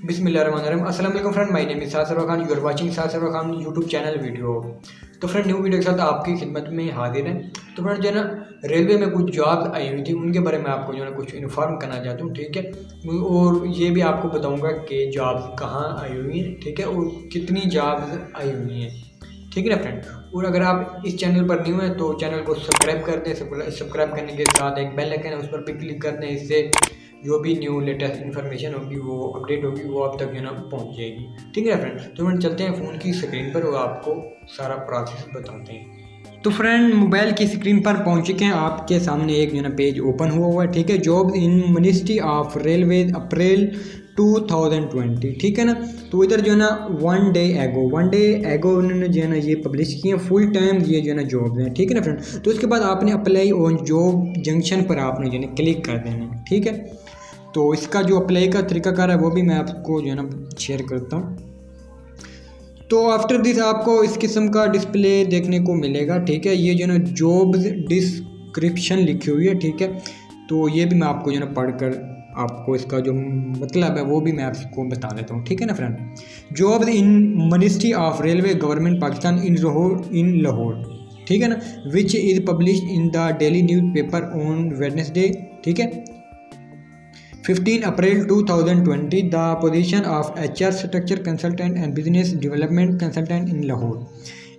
बिस्मिल्लाहिर्रहमानिर्रहीम। अस्सलाम वालेकुम friend, my name is sarwar Khan, you are watching sarwar Khan YouTube channel video. तो फ्रेंड न्यू वीडियो के साथ आपकी खिदमत में हाजिर है। तो फ्रेंड जो है ना, रेलवे में कुछ जॉब आई हुई थी, उनके बारे में आपको जो है ना कुछ इन्फॉर्म करना चाहता हूँ, ठीक है। और ये भी आपको बताऊँगा कि जॉब कहाँ आई हुई हैं, ठीक है, और कितनी जॉब्स आई हुई हैं, ठीक है ना फ्रेंड। और अगर आप इस चैनल पर न्यू हैं तो चैनल को सब्सक्राइब कर दें। सब्सक्राइब करने के साथ एक बेल आइकन है, उस पर भी क्लिक कर दें। इससे जो भी न्यू लेटेस्ट इन्फॉर्मेशन होगी, वो अपडेट होगी, वो आप तक जो है ना पहुँच जाएगी, ठीक है फ्रेंड। तो फ्रेंड चलते हैं फ़ोन की स्क्रीन पर और आपको सारा प्रोसेस बताते हैं। तो फ्रेंड मोबाइल की स्क्रीन पर पहुँच चुके हैं, आपके सामने एक जो है ना पेज ओपन हुआ है, ठीक है। Job in ministry of railway April 2020, ठीक है ना। तो इधर जो है ना वन डे एगो उन्होंने जो है ना ये पब्लिश किए फुल टाइम ये जो है ना जॉब है, ठीक है ना फ्रेंड। तो उसके बाद आपने अप्लाई ऑन जॉब जंक्शन पर आपने जो है ना क्लिक कर देना है, ठीक है। तो इसका जो अप्लाई का तरीकाकार है वो भी मैं आपको जो है ना शेयर करता हूँ। तो आफ्टर दिस आपको इस किस्म का डिस्प्ले देखने को मिलेगा, ठीक है। ये जो है ना जॉब्स डिस्क्रिप्शन लिखी हुई है, ठीक है। तो ये भी मैं आपको जो है ना पढ़कर आपको इसका जो मतलब है वो भी मैं आपको बता देता हूँ, ठीक है ना friend. Jobs in ministry of railway government Pakistan in Lahore, ठीक है ना, which is publish in the daily news paper on Wednesday, ठीक है, 15 April 2020, the position of HR structure consultant and business development consultant in Lahore.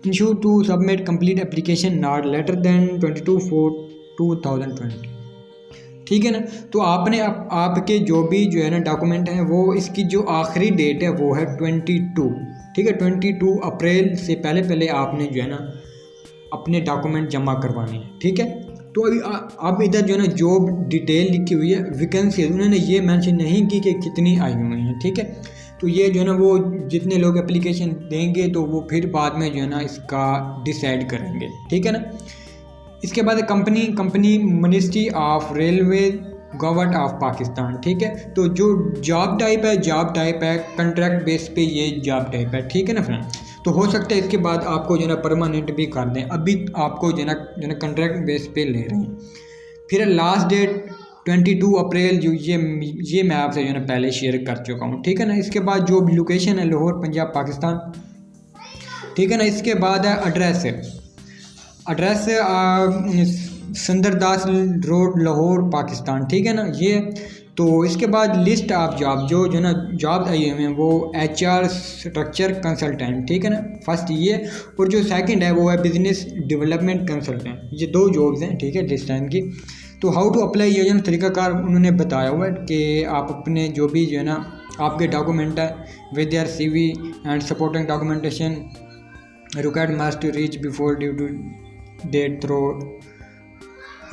Issue to submit complete application not later than 22/4/2020, ठीक है ना। तो आपने आपके जो भी जो है ना डॉक्यूमेंट हैं वो इसकी जो आखिरी डेट है वो है 22, ठीक है। 22 अप्रैल से पहले आपने जो है ना अपने डॉक्यूमेंट जमा करवाने हैं, ठीक है। तो अभी अब इधर जो है ना जॉब डिटेल लिखी हुई है, वैकेंसी उन्होंने ये मेंशन नहीं की कि कितनी आई हुई हैं, ठीक है। तो ये जो है ना वो जितने लोग एप्लीकेशन देंगे तो वो फिर बाद में जो है ना इसका डिसाइड करेंगे, ठीक है ना। इसके बाद company ministry of railway government of Pakistan, ठीक है। तो जो जॉब टाइप है कॉन्ट्रैक्ट बेस पे ये जॉब टाइप है, ठीक है ना फ्रेंड। तो हो सकता है इसके बाद आपको जो है ना परमानेंट भी कर दें, अभी आपको जो है ना कॉन्ट्रैक्ट बेस पे ले रहे हैं। फिर लास्ट डेट 22 अप्रैल जो ये मैं आपसे जो है ना पहले शेयर कर चुका हूँ, ठीक है ना। इसके बाद जो लोकेशन है लाहौर पंजाब पाकिस्तान, ठीक है ना। इसके बाद है एड्रेस संदरदास रोड लाहौर पाकिस्तान, ठीक है ना ये। तो इसके बाद लिस्ट ऑफ जॉब जो ना जॉब आई हुई हैं वो HR स्ट्रक्चर कंसल्टेंट, ठीक है ना, फर्स्ट ये। और जो सेकंड है वो है बिजनेस डेवलपमेंट कंसल्टेंट। ये दो जॉब्स हैं, ठीक है, जिस टाइम की। तो हाउ टू अप्लाई ये जो तरीकाकार उन्होंने बताया हुआ है कि आप अपने जो भी जो है ना आपके डॉक्यूमेंट है with their CV and supporting documentation required must reach before due to date through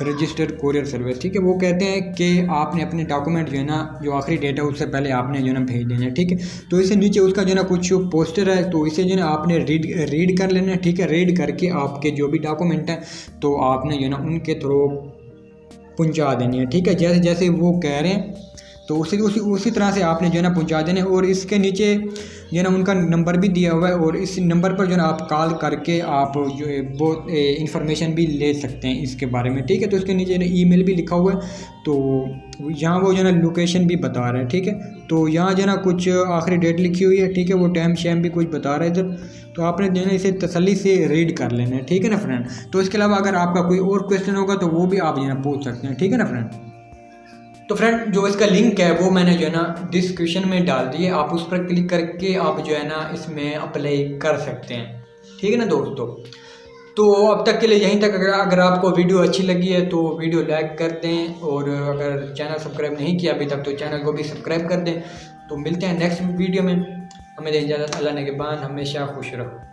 registered courier service, ठीक है। वो कहते हैं कि आपने अपने डॉक्यूमेंट जो है ना जो आखिरी डेट है उससे पहले आपने जो है ना भेज देना है, ठीक है। तो इसे नीचे उसका जो है ना कुछ पोस्टर है, तो इसे जो है ना आपने रीड कर लेना है, ठीक है। रीड करके आपके जो भी डॉक्यूमेंट हैं तो आपने जो है ना उनके थ्रू पहुंचा देनी है, ठीक है। जैसे जैसे वो कह रहे हैं तो उसी तरह से आपने जो है ना पहुंचा देने। और इसके नीचे जो है ना उनका नंबर भी दिया हुआ है, और इस नंबर पर जो है ना आप कॉल करके आप जो है वो इंफॉर्मेशन भी ले सकते हैं इसके बारे में, ठीक है। तो इसके नीचे ईमेल भी लिखा हुआ है, तो यहाँ वो जो है ना लोकेशन भी बता रहे हैं, ठीक है। तो यहाँ जो है ना कुछ आखिरी डेट लिखी हुई है, ठीक है। वो टाइम शैम भी कुछ बता रहा है इधर, तो आपने जो है ना इसे तसल्ली से रीड कर लेना है, ठीक है ना फ्रेंड। तो इसके अलावा अगर आपका कोई और क्वेश्चन होगा तो वो भी आप जो है ना पूछ सकते हैं, ठीक है ना फ्रेंड। तो फ्रेंड जो इसका लिंक है वो मैंने जो है ना डिस्क्रिप्शन में डाल दिए, आप उस पर क्लिक करके आप जो है ना इसमें अप्लाई कर सकते हैं, ठीक है ना दोस्तों। तो अब तक के लिए यहीं तक। अगर आपको वीडियो अच्छी लगी है तो वीडियो लाइक कर दें, और अगर चैनल सब्सक्राइब नहीं किया अभी तक तो चैनल को भी सब्सक्राइब कर दें। तो मिलते हैं नेक्स्ट वीडियो में, हमें दें इजाज़त। अल्लाह ने के बाद हमेशा खुश रहो।